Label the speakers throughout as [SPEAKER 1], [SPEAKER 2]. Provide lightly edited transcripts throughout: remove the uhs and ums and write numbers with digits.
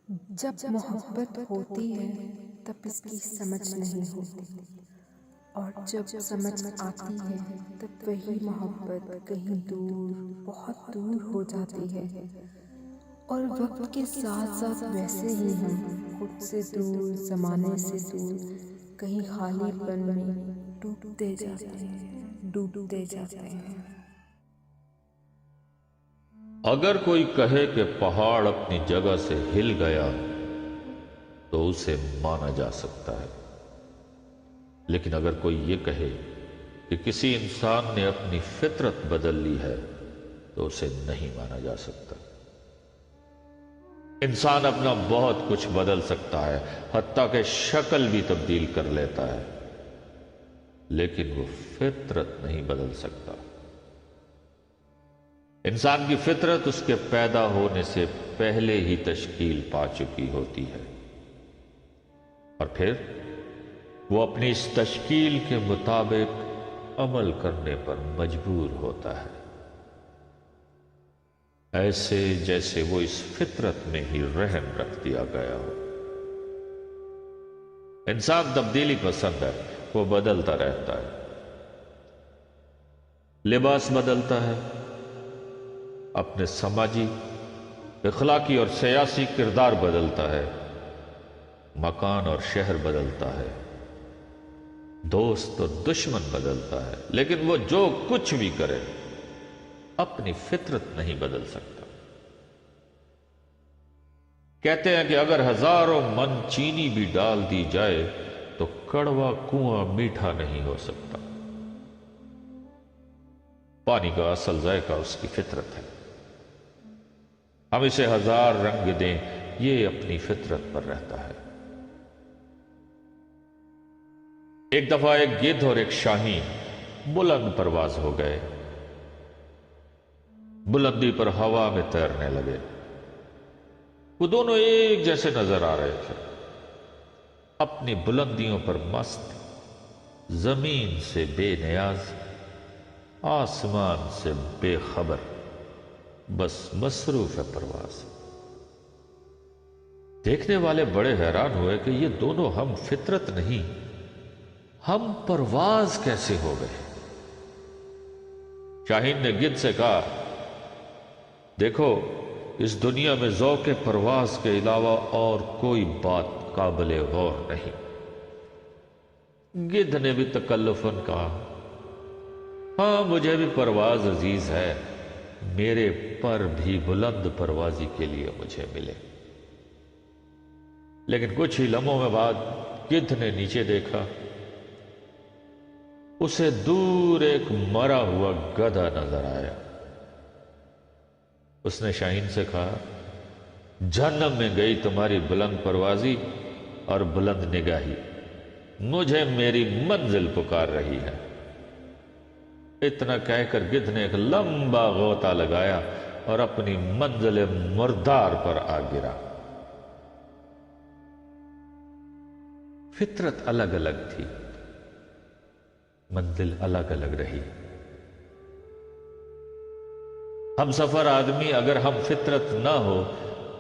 [SPEAKER 1] جب محبت ہوتی ہے تب اس کی سمجھ نہیں ہوتی، اور جب سمجھ آتی ہے تب وہی محبت کہیں دور، بہت دور ہو جاتی ہے۔ اور وقت کے ساتھ ساتھ ویسے ہی ہم خود سے دور، زمانے سے دور، کہیں خالی پن میں ڈوبتے جاتے ہیں۔
[SPEAKER 2] اگر کوئی کہے کہ پہاڑ اپنی جگہ سے ہل گیا تو اسے مانا جا سکتا ہے، لیکن اگر کوئی یہ کہے کہ کسی انسان نے اپنی فطرت بدل لی ہے تو اسے نہیں مانا جا سکتا۔ انسان اپنا بہت کچھ بدل سکتا ہے، حتیٰ کہ شکل بھی تبدیل کر لیتا ہے، لیکن وہ فطرت نہیں بدل سکتا۔ انسان کی فطرت اس کے پیدا ہونے سے پہلے ہی تشکیل پا چکی ہوتی ہے، اور پھر وہ اپنی اس تشکیل کے مطابق عمل کرنے پر مجبور ہوتا ہے، ایسے جیسے وہ اس فطرت میں ہی رہن رکھ دیا گیا ہو۔ انسان تبدیلی پسند ہے، وہ بدلتا رہتا ہے، لباس بدلتا ہے، اپنے سماجی، اخلاقی اور سیاسی کردار بدلتا ہے، مکان اور شہر بدلتا ہے، دوست اور دشمن بدلتا ہے، لیکن وہ جو کچھ بھی کرے اپنی فطرت نہیں بدل سکتا۔ کہتے ہیں کہ اگر ہزاروں من چینی بھی ڈال دی جائے تو کڑوا کنواں میٹھا نہیں ہو سکتا۔ پانی کا اصل ذائقہ اس کی فطرت ہے، ہم اسے ہزار رنگ دیں یہ اپنی فطرت پر رہتا ہے۔ ایک دفعہ ایک گدھ اور ایک شاہین بلند پرواز ہو گئے، بلندی پر ہوا میں تیرنے لگے۔ وہ دونوں ایک جیسے نظر آ رہے تھے، اپنی بلندیوں پر مست، زمین سے بے نیاز، آسمان سے بے خبر، بس مصروف ہے پرواز۔ دیکھنے والے بڑے حیران ہوئے کہ یہ دونوں ہم فطرت نہیں، ہم پرواز کیسے ہو گئے؟ شاہین نے گدھ سے کہا، دیکھو اس دنیا میں ذوق پرواز کے علاوہ اور کوئی بات قابل غور نہیں۔ گدھ نے بھی تکلفاً کہا، ہاں مجھے بھی پرواز عزیز ہے، میرے پر بھی بلند پروازی کے لیے مجھے ملے۔ لیکن کچھ ہی لمحوں میں بعد گدھ نے نیچے دیکھا، اسے دور ایک مرا ہوا گدھا نظر آیا۔ اس نے شاہین سے کہا، جہنم میں گئی تمہاری بلند پروازی اور بلند نگاہی، مجھے میری منزل پکار رہی ہے۔ اتنا کہہ کر گدھ نے ایک لمبا غوطہ لگایا اور اپنی منزل مردار پر آ گرا۔ فطرت الگ الگ تھی، منزل الگ الگ رہی۔ ہم سفر آدمی اگر ہم فطرت نہ ہو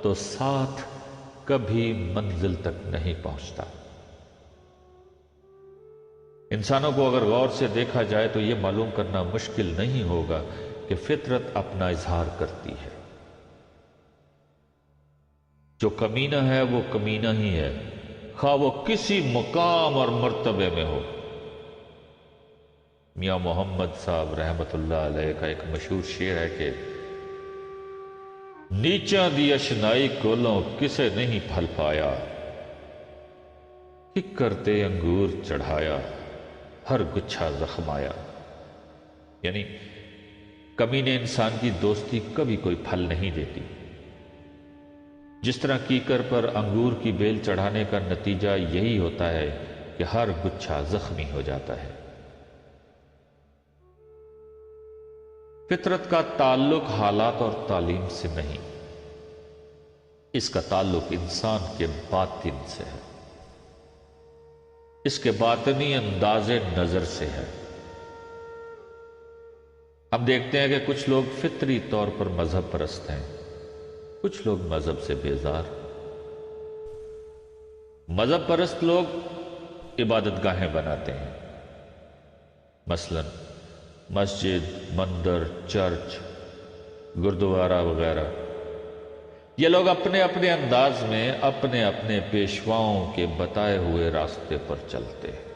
[SPEAKER 2] تو ساتھ کبھی منزل تک نہیں پہنچتا۔ انسانوں کو اگر غور سے دیکھا جائے تو یہ معلوم کرنا مشکل نہیں ہوگا کہ فطرت اپنا اظہار کرتی ہے۔ جو کمینہ ہے وہ کمینہ ہی ہے، خواہ وہ کسی مقام اور مرتبے میں ہو۔ میاں محمد صاحب رحمت اللہ علیہ کا ایک مشہور شعر ہے کہ نیچاں دی اشنائی کولوں کسے نہیں پھل پایا، ککر تے انگور چڑھایا ہر گچھا زخمایا۔ یعنی کمینے انسان کی دوستی کبھی کوئی پھل نہیں دیتی۔ جس طرح کیکر پر انگور کی بیل چڑھانے کا نتیجہ یہی ہوتا ہے کہ ہر گچھا زخمی ہو جاتا ہے۔ فطرت کا تعلق حالات اور تعلیم سے نہیں، اس کا تعلق انسان کے باطن سے ہے، اس کے باطنی انداز نظر سے ہے۔ ہم دیکھتے ہیں کہ کچھ لوگ فطری طور پر مذہب پرست ہیں، کچھ لوگ مذہب سے بیزار، مذہب پرست لوگ عبادت گاہیں بناتے ہیں، مثلا مسجد، مندر، چرچ، گردوارہ وغیرہ۔ یہ لوگ اپنے اپنے انداز میں اپنے اپنے پیشواؤں کے بتائے ہوئے راستے پر چلتے ہیں،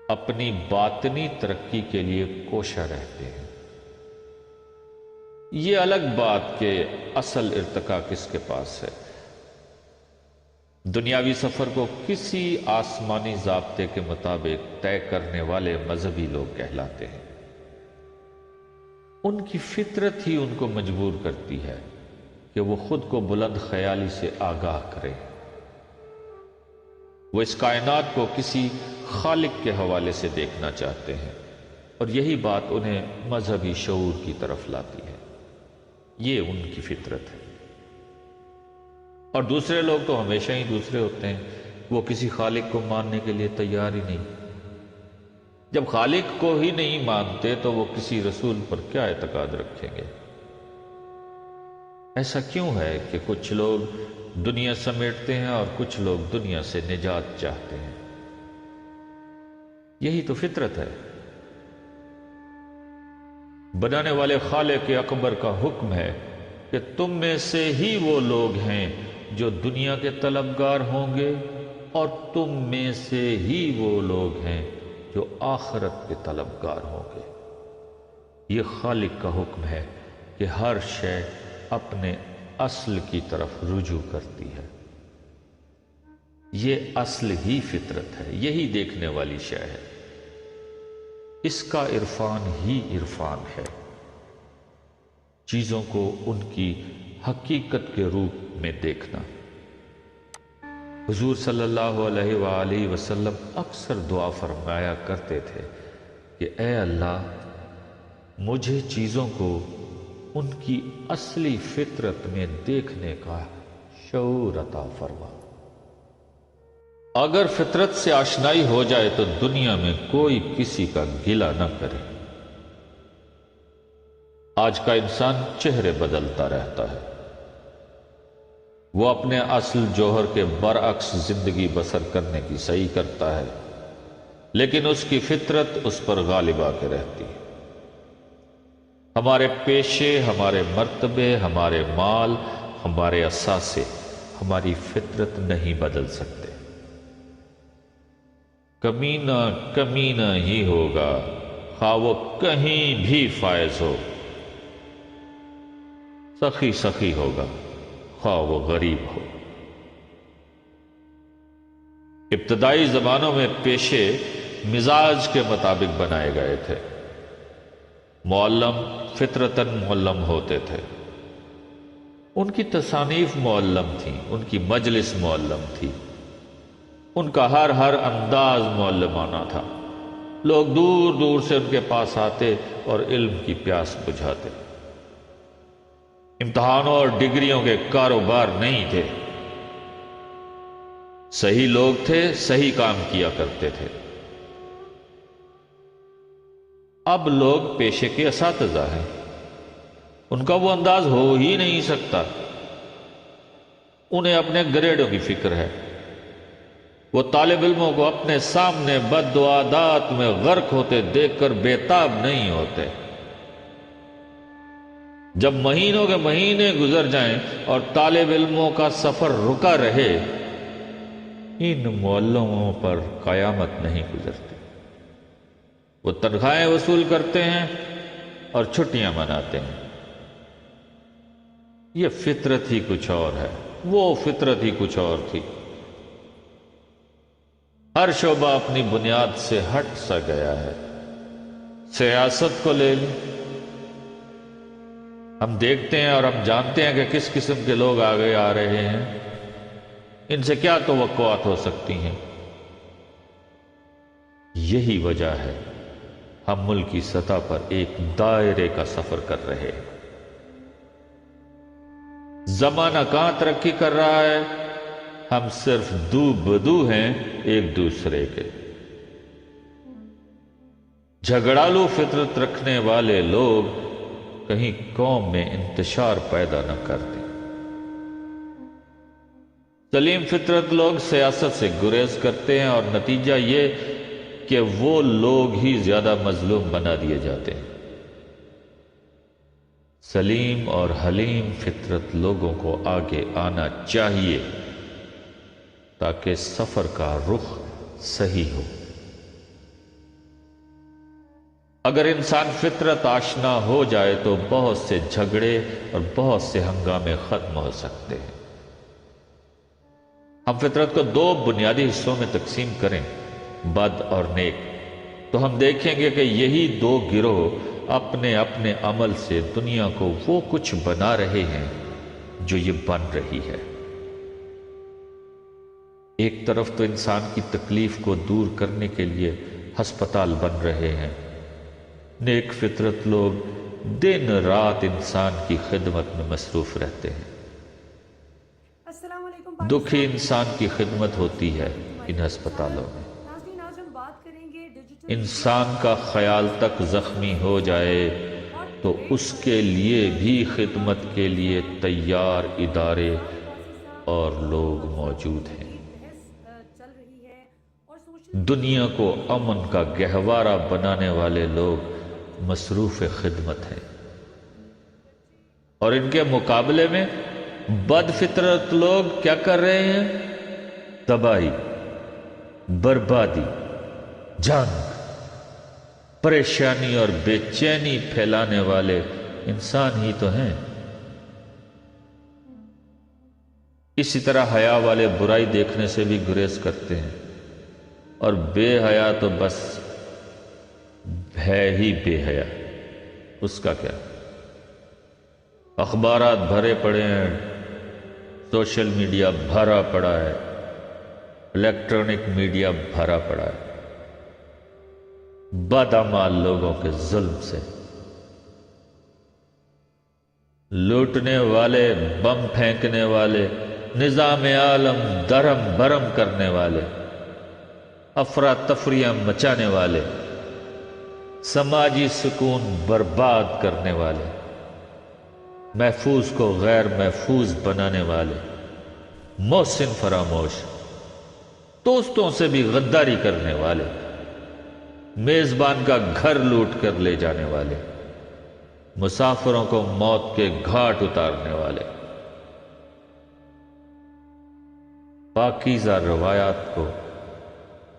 [SPEAKER 2] اپنی باطنی ترقی کے لیے کوشاں رہتے ہیں۔ یہ الگ بات کہ اصل ارتقا کس کے پاس ہے۔ دنیاوی سفر کو کسی آسمانی ضابطے کے مطابق طے کرنے والے مذہبی لوگ کہلاتے ہیں۔ ان کی فطرت ہی ان کو مجبور کرتی ہے کہ وہ خود کو بلند خیالی سے آگاہ کرے۔ وہ اس کائنات کو کسی خالق کے حوالے سے دیکھنا چاہتے ہیں، اور یہی بات انہیں مذہبی شعور کی طرف لاتی ہے۔ یہ ان کی فطرت ہے۔ اور دوسرے لوگ تو ہمیشہ ہی دوسرے ہوتے ہیں، وہ کسی خالق کو ماننے کے لیے تیار ہی نہیں۔ جب خالق کو ہی نہیں مانتے تو وہ کسی رسول پر کیا اعتقاد رکھیں گے؟ ایسا کیوں ہے کہ کچھ لوگ دنیا سمیٹتے ہیں اور کچھ لوگ دنیا سے نجات چاہتے ہیں؟ یہی تو فطرت ہے۔ بنانے والے خالق اکبر کا حکم ہے کہ تم میں سے ہی وہ لوگ ہیں جو دنیا کے طلبگار ہوں گے، اور تم میں سے ہی وہ لوگ ہیں جو آخرت کے طلبگار ہوں گے۔ یہ خالق کا حکم ہے کہ ہر شے اپنے اصل کی طرف رجوع کرتی ہے۔ یہ اصل ہی فطرت ہے، یہی دیکھنے والی شے ہے۔ اس کا عرفان ہی عرفان ہے، چیزوں کو ان کی حقیقت کے روپ میں دیکھنا۔ حضور صلی اللہ علیہ وآلہ وسلم اکثر دعا فرمایا کرتے تھے کہ اے اللہ، مجھے چیزوں کو ان کی اصلی فطرت میں دیکھنے کا شعور عطا فرما۔ اگر فطرت سے آشنائی ہو جائے تو دنیا میں کوئی کسی کا گلہ نہ کرے۔ آج کا انسان چہرے بدلتا رہتا ہے، وہ اپنے اصل جوہر کے برعکس زندگی بسر کرنے کی صحیح کرتا ہے، لیکن اس کی فطرت اس پر غالب آ کے رہتی ہے۔ ہمارے پیشے، ہمارے مرتبے، ہمارے مال، ہمارے اثاثے ہماری فطرت نہیں بدل سکتے۔ کمینہ کمینہ ہی ہوگا، خواہ وہ کہیں بھی فائز ہو۔ سخی سخی ہوگا، خواہ وہ غریب ہو۔ ابتدائی زمانوں میں پیشے مزاج کے مطابق بنائے گئے تھے۔ معلم فطرتاً معلم ہوتے تھے، ان کی تصانیف معلم تھی، ان کی مجلس معلم تھی، ان کا ہر انداز معلمانہ تھا۔ لوگ دور دور سے ان کے پاس آتے اور علم کی پیاس بجھاتے۔ امتحانوں اور ڈگریوں کے کاروبار نہیں تھے، صحیح لوگ تھے، صحیح کام کیا کرتے تھے۔ اب لوگ پیشے کے اساتذہ ہیں، ان کا وہ انداز ہو ہی نہیں سکتا۔ انہیں اپنے گریڈوں کی فکر ہے، وہ طالب علموں کو اپنے سامنے بدعادات میں غرق ہوتے دیکھ کر بےتاب نہیں ہوتے۔ جب مہینوں کے مہینے گزر جائیں اور طالب علموں کا سفر رکا رہے، ان معلموں پر قیامت نہیں گزرتی۔ وہ تنخواہیں وصول کرتے ہیں اور چھٹیاں مناتے ہیں۔ یہ فطرت ہی کچھ اور ہے، وہ فطرت ہی کچھ اور تھی۔ ہر شعبہ اپنی بنیاد سے ہٹ سا گیا ہے۔ سیاست کو لے لیں، ہم دیکھتے ہیں اور ہم جانتے ہیں کہ کس قسم کے لوگ آگے آ رہے ہیں، ان سے کیا توقعات ہو سکتی ہیں۔ یہی وجہ ہے ہم ملک کی سطح پر ایک دائرے کا سفر کر رہے ہیں۔ زمانہ کہاں ترقی کر رہا ہے، ہم صرف دو بدو ہیں ایک دوسرے کے۔ جھگڑالو فطرت رکھنے والے لوگ کہیں قوم میں انتشار پیدا نہ کر دیں۔ سلیم فطرت لوگ سیاست سے گریز کرتے ہیں اور نتیجہ یہ کہ وہ لوگ ہی زیادہ مظلوم بنا دیے جاتے ہیں۔ سلیم اور حلیم فطرت لوگوں کو آگے آنا چاہیے تاکہ سفر کا رخ صحیح ہو۔ اگر انسان فطرت آشنا ہو جائے تو بہت سے جھگڑے اور بہت سے ہنگامے ختم ہو سکتے ہیں۔ ہم فطرت کو دو بنیادی حصوں میں تقسیم کریں، بد اور نیک، تو ہم دیکھیں گے کہ یہی دو گروہ اپنے اپنے عمل سے دنیا کو وہ کچھ بنا رہے ہیں جو یہ بن رہی ہے۔ ایک طرف تو انسان کی تکلیف کو دور کرنے کے لیے ہسپتال بن رہے ہیں، نیک فطرت لوگ دن رات انسان کی خدمت میں مصروف رہتے ہیں۔
[SPEAKER 3] السلام علیکم۔
[SPEAKER 2] دکھی انسان کی خدمت ہوتی ہے ان ہسپتالوں میں۔
[SPEAKER 3] ناظرین، آج ہم بات کریں گے ڈیجیٹل
[SPEAKER 2] انسان کا خیال تک زخمی ہو جائے تو اس کے لیے بھی خدمت کے لیے تیار ادارے اور لوگ موجود ہیں۔
[SPEAKER 3] چل رہی ہے اور سوشل
[SPEAKER 2] دنیا کو امن کا گہوارہ بنانے والے لوگ مصروف خدمت ہیں، اور ان کے مقابلے میں بد فطرت لوگ کیا کر رہے ہیں؟ تباہی، بربادی، جنگ، پریشانی اور بے چینی پھیلانے والے انسان ہی تو ہیں۔ اسی طرح حیا والے برائی دیکھنے سے بھی گریز کرتے ہیں، اور بے حیا تو بس ہے ہی بے حیا، اس کا کیا؟ اخبارات بھرے پڑے ہیں، سوشل میڈیا بھرا پڑا ہے، الیکٹرانک میڈیا بھرا پڑا ہے بدعمال لوگوں کے ظلم سے، لوٹنے والے، بم پھینکنے والے، نظام عالم درہم برہم کرنے والے، افراتفریاں مچانے والے، سماجی سکون برباد کرنے والے، محفوظ کو غیر محفوظ بنانے والے، محسن فراموش، دوستوں سے بھی غداری کرنے والے، میزبان کا گھر لوٹ کر لے جانے والے، مسافروں کو موت کے گھاٹ اتارنے والے، پاکیزہ روایات کو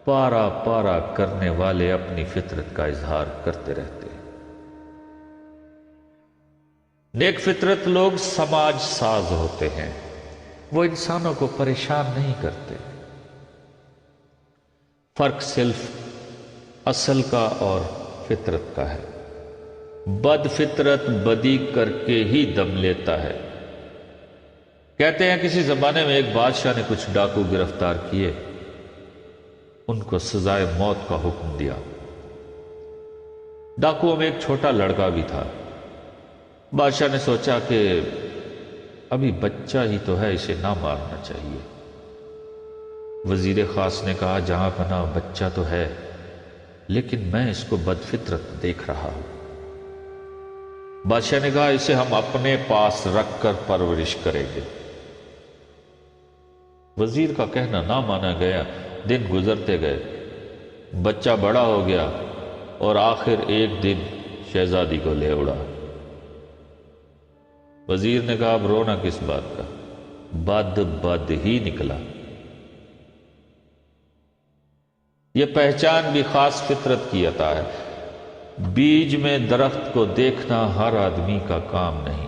[SPEAKER 2] پارا پارا کرنے والے اپنی فطرت کا اظہار کرتے رہتے ہیں۔ نیک فطرت لوگ سماج ساز ہوتے ہیں، وہ انسانوں کو پریشان نہیں کرتے۔ فرق صرف اصل کا اور فطرت کا ہے۔ بد فطرت بدی کر کے ہی دم لیتا ہے۔ کہتے ہیں کسی زمانے میں ایک بادشاہ نے کچھ ڈاکو گرفتار کیے، ان کو سزائے موت کا حکم دیا۔ ڈاکوؤں میں ایک چھوٹا لڑکا بھی تھا۔ بادشاہ نے سوچا کہ ابھی بچہ ہی تو ہے، اسے نہ مارنا چاہیے۔ وزیر خاص نے کہا جہاں پناہ بچہ تو ہے، لیکن میں اس کو بد فطرت دیکھ رہا ہوں۔ بادشاہ نے کہا اسے ہم اپنے پاس رکھ کر پرورش کریں گے۔ وزیر کا کہنا نہ مانا گیا۔ دن گزرتے گئے، بچہ بڑا ہو گیا اور آخر ایک دن شہزادی کو لے اڑا۔ وزیر نے کہا اب رونا کس بات کا، بد ہی نکلا۔ یہ پہچان بھی خاص فطرت کی عطا ہے۔ بیج میں درخت کو دیکھنا ہر آدمی کا کام نہیں،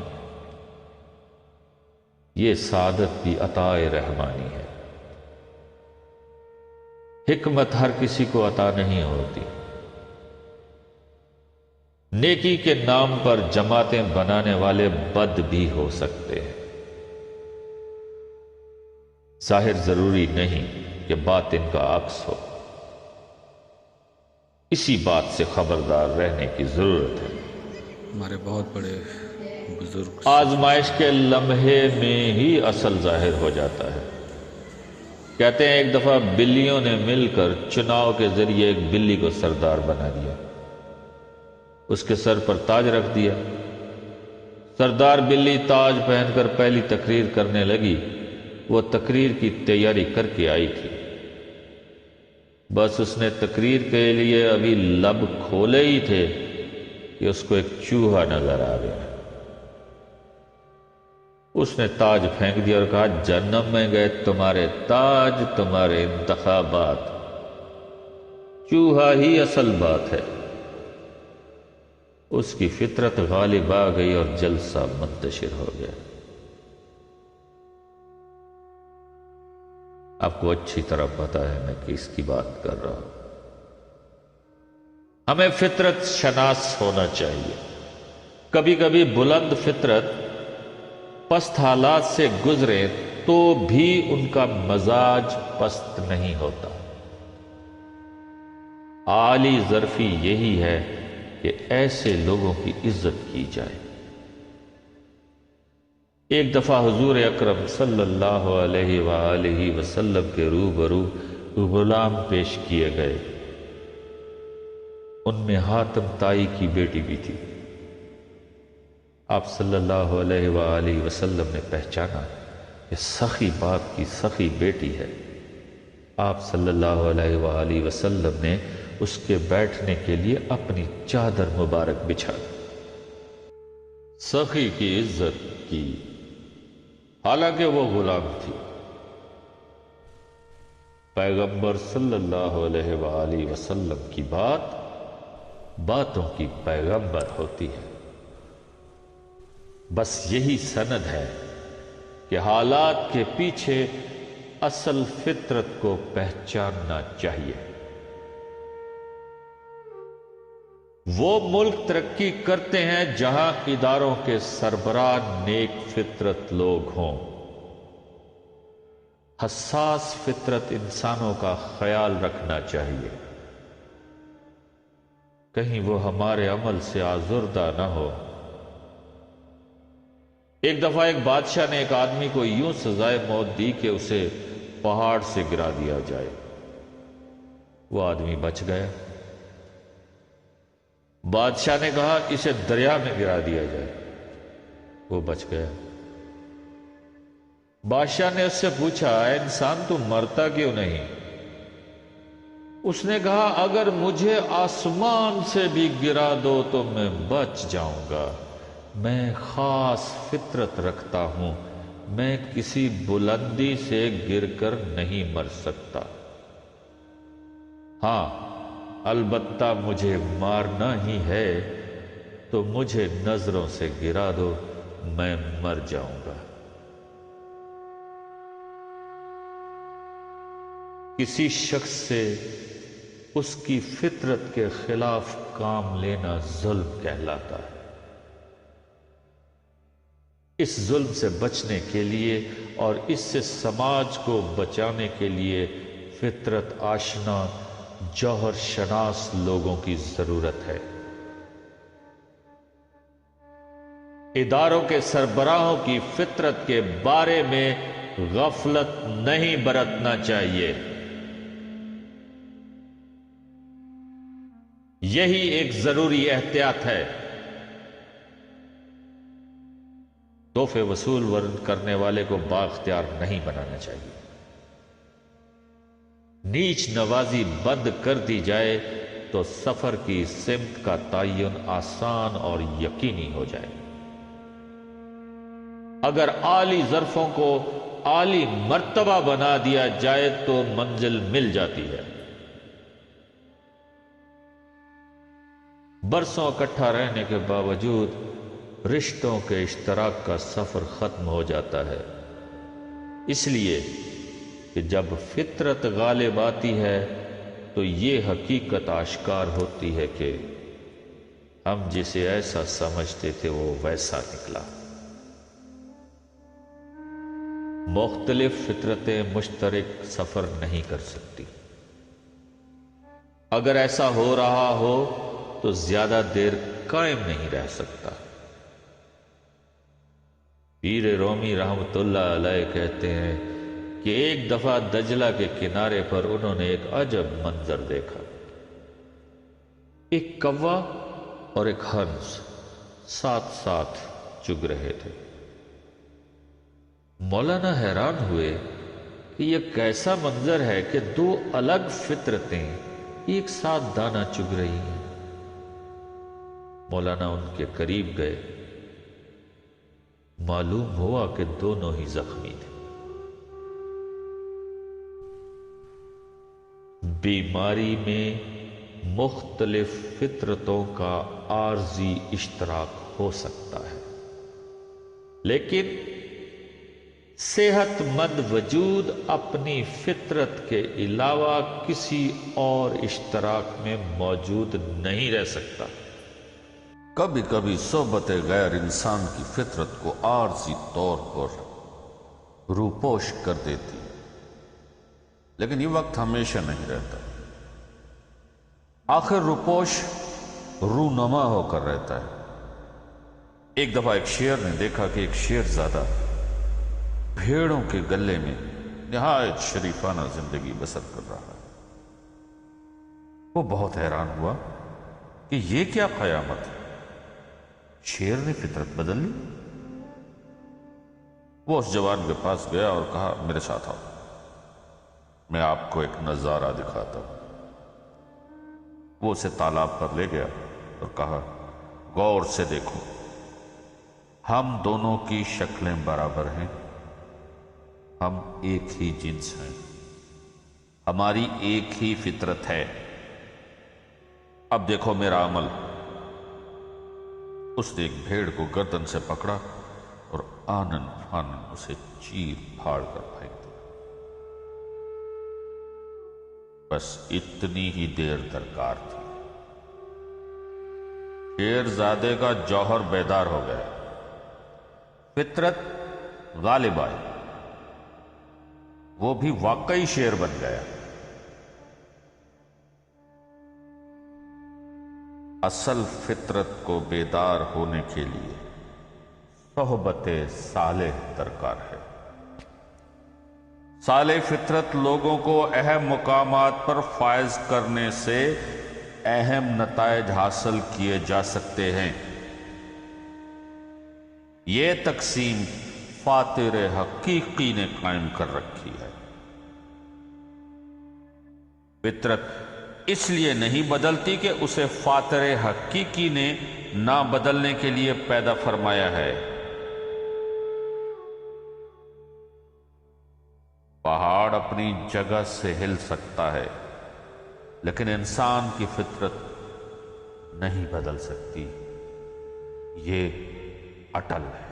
[SPEAKER 2] یہ سعادت بھی عطا رحمانی ہے۔ حکمت ہر کسی کو عطا نہیں ہوتی۔ نیکی کے نام پر جماعتیں بنانے والے بد بھی ہو سکتے ہیں۔ ظاہر ضروری نہیں کہ باطن کا عکس ہو۔ اسی بات سے خبردار رہنے کی ضرورت ہے۔
[SPEAKER 4] ہمارے بہت بڑے بزرگ
[SPEAKER 2] آزمائش کے لمحے میں ہی اصل ظاہر ہو جاتا ہے۔ کہتے ہیں ایک دفعہ بلیوں نے مل کر چناؤ کے ذریعے ایک بلی کو سردار بنا دیا، اس کے سر پر تاج رکھ دیا۔ سردار بلی تاج پہن کر پہلی تقریر کرنے لگی۔ وہ تقریر کی تیاری کر کے آئی تھی۔ بس اس نے تقریر کے لیے ابھی لب کھولے ہی تھے کہ اس کو ایک چوہا نظر آ گیا۔ اس نے تاج پھینک دیا اور کہا، جہنم میں گئے تمہارے تاج، تمہارے انتخابات، چوہا ہی اصل بات ہے۔ اس کی فطرت غالب آ گئی اور جلسہ منتشر ہو گیا۔ آپ کو اچھی طرح پتا ہے میں کس کی بات کر رہا ہوں۔ ہمیں فطرت شناس ہونا چاہیے۔ کبھی کبھی بلند فطرت پست حالات سے گزرے تو بھی ان کا مزاج پست نہیں ہوتا۔ اعلی ظرفی یہی ہے کہ ایسے لوگوں کی عزت کی جائے۔ ایک دفعہ حضور اکرم صلی اللہ علیہ وآلہ وسلم کے روبرو غلام پیش کیے گئے۔ ان میں حاتم تائی کی بیٹی بھی تھی۔ آپ صلی اللہ علیہ وآلہ وسلم نے پہچانا کہ سخی باپ کی سخی بیٹی ہے۔ آپ صلی اللہ علیہ وآلہ وسلم نے اس کے بیٹھنے کے لیے اپنی چادر مبارک بچھا دی، سخی کی عزت کی، حالانکہ وہ غلام تھی۔ پیغمبر صلی اللہ علیہ وآلہ وسلم کی بات باتوں کی پیغمبر ہوتی ہے۔ بس یہی سند ہے کہ حالات کے پیچھے اصل فطرت کو پہچاننا چاہیے۔ وہ ملک ترقی کرتے ہیں جہاں اداروں کے سربراہ نیک فطرت لوگ ہوں۔ حساس فطرت انسانوں کا خیال رکھنا چاہیے، کہیں وہ ہمارے عمل سے آزردہ نہ ہو۔ ایک دفعہ ایک بادشاہ نے ایک آدمی کو یوں سزائے موت دی کہ اسے پہاڑ سے گرا دیا جائے۔ وہ آدمی بچ گیا۔ بادشاہ نے کہا اسے دریا میں گرا دیا جائے، وہ بچ گیا۔ بادشاہ نے اس سے پوچھا، اے انسان تو مرتا کیوں نہیں؟ اس نے کہا اگر مجھے آسمان سے بھی گرا دو تو میں بچ جاؤں گا، میں خاص فطرت رکھتا ہوں، میں کسی بلندی سے گر کر نہیں مر سکتا۔ ہاں البتہ مجھے مارنا ہی ہے تو مجھے نظروں سے گرا دو، میں مر جاؤں گا۔ کسی شخص سے اس کی فطرت کے خلاف کام لینا ظلم کہلاتا ہے۔ اس ظلم سے بچنے کے لیے اور اس سے سماج کو بچانے کے لیے فطرت آشنا جوہر شناس لوگوں کی ضرورت ہے۔ اداروں کے سربراہوں کی فطرت کے بارے میں غفلت نہیں برتنا چاہیے۔ یہی ایک ضروری احتیاط ہے۔ تحفے وصول ورد کرنے والے کو بااختیار نہیں بنانا چاہیے۔ نیچ نوازی بند کر دی جائے تو سفر کی سمت کا تعین آسان اور یقینی ہو جائے۔ اگر اعلی ظرفوں کو اعلی مرتبہ بنا دیا جائے تو منزل مل جاتی ہے۔ برسوں اکٹھا رہنے کے باوجود رشتوں کے اشتراک کا سفر ختم ہو جاتا ہے، اس لیے کہ جب فطرت غالب آتی ہے تو یہ حقیقت آشکار ہوتی ہے کہ ہم جسے ایسا سمجھتے تھے وہ ویسا نکلا۔ مختلف فطرتیں مشترک سفر نہیں کر سکتی۔ اگر ایسا ہو رہا ہو تو زیادہ دیر قائم نہیں رہ سکتا۔ پیر رومی رحمت اللہ علیہ کہتے ہیں کہ ایک دفعہ دجلہ کے کنارے پر انہوں نے ایک عجب منظر دیکھا۔ ایک کوا اور ایک ہنس ساتھ ساتھ چگ رہے تھے۔ مولانا حیران ہوئے کہ یہ کیسا منظر ہے کہ دو الگ فطرتیں ایک ساتھ دانہ چگ رہی ہیں۔ مولانا ان کے قریب گئے، معلوم ہوا کہ دونوں ہی زخمی تھے۔ بیماری میں مختلف فطرتوں کا عارضی اشتراک ہو سکتا ہے، لیکن صحت مند وجود اپنی فطرت کے علاوہ کسی اور اشتراک میں موجود نہیں رہ سکتا۔
[SPEAKER 5] کبھی کبھی صحبت غیر انسان کی فطرت کو عارضی طور پر روپوش کر دیتی، لیکن یہ وقت ہمیشہ نہیں رہتا۔ آخر روپوش رونما ہو کر رہتا ہے۔ ایک دفعہ ایک شیر نے دیکھا کہ ایک شیرزادہ بھیڑوں کے گلے میں نہایت شریفانہ زندگی بسر کر رہا ہے۔ وہ بہت حیران ہوا کہ یہ کیا قیامت ہے، شیر نے فطرت بدل لی۔ وہ اس جوان کے پاس گیا اور کہا، میرے ساتھ آؤ، میں آپ کو ایک نظارہ دکھاتا ہوں۔ وہ اسے تالاب پر لے گیا اور کہا، غور سے دیکھو، ہم دونوں کی شکلیں برابر ہیں، ہم ایک ہی جنس ہیں، ہماری ایک ہی فطرت ہے۔ اب دیکھو میرا عمل۔ اس نے ایک بھیڑ کو گردن سے پکڑا اور آنن فانن اسے چیر پھاڑ کر پھینک دیا۔ بس اتنی ہی دیر درکار تھی، شیرزادے کا جوہر بیدار ہو گیا، فطرت غالب آئی، وہ بھی واقعی شیر بن گیا۔ اصل فطرت کو بیدار ہونے کے لیے صحبت صالح درکار ہے۔ صالح فطرت لوگوں کو اہم مقامات پر فائز کرنے سے اہم نتائج حاصل کیے جا سکتے ہیں۔ یہ تقسیم فاطر حقیقی نے قائم کر رکھی ہے۔ فطرت اس لیے نہیں بدلتی کہ اسے فاطر حقیقی نے نہ بدلنے کے لیے پیدا فرمایا ہے۔ پہاڑ اپنی جگہ سے ہل سکتا ہے، لیکن انسان کی فطرت نہیں بدل سکتی، یہ اٹل ہے۔